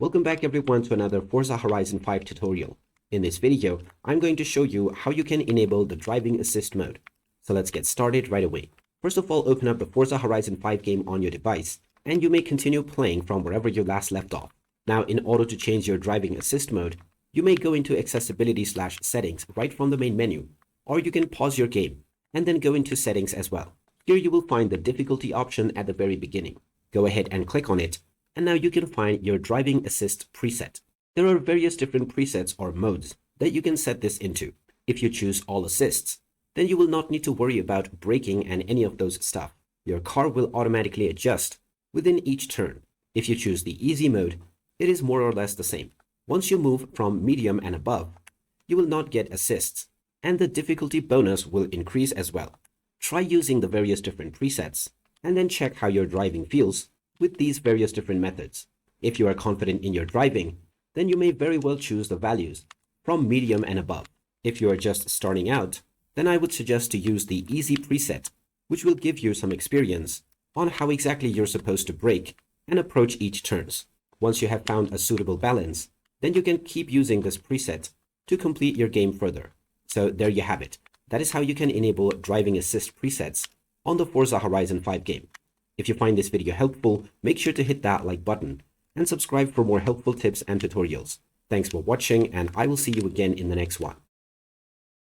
Welcome back everyone to another Forza Horizon 5 tutorial. In this video, I'm going to show you how you can enable the driving assist mode. So let's get started right away. First of all, open up the Forza Horizon 5 game on your device, and you may continue playing from wherever you last left off. Now, in order to change your driving assist mode, you may go into accessibility/settings right from the main menu, or you can pause your game and then go into settings as well. Here you will find the difficulty option at the very beginning. Go ahead and click on it. And now you can find your driving assist preset. There are various different presets or modes that you can set this into. If you choose all assists, then you will not need to worry about braking and any of those stuff. Your car will automatically adjust within each turn. If you choose the easy mode, it is more or less the same. Once you move from medium and above, you will not get assists, and the difficulty bonus will increase as well. Try using the various different presets, and then check how your driving feels with these various different methods. If you are confident in your driving, then you may very well choose the values from medium and above. If you are just starting out, then I would suggest to use the easy preset, which will give you some experience on how exactly you're supposed to brake and approach each turns. Once you have found a suitable balance, then you can keep using this preset to complete your game further. So there you have it. That is how you can enable driving assist presets on the Forza Horizon 5 game. If you find this video helpful, make sure to hit that like button and subscribe for more helpful tips and tutorials. Thanks for watching, and I will see you again in the next one.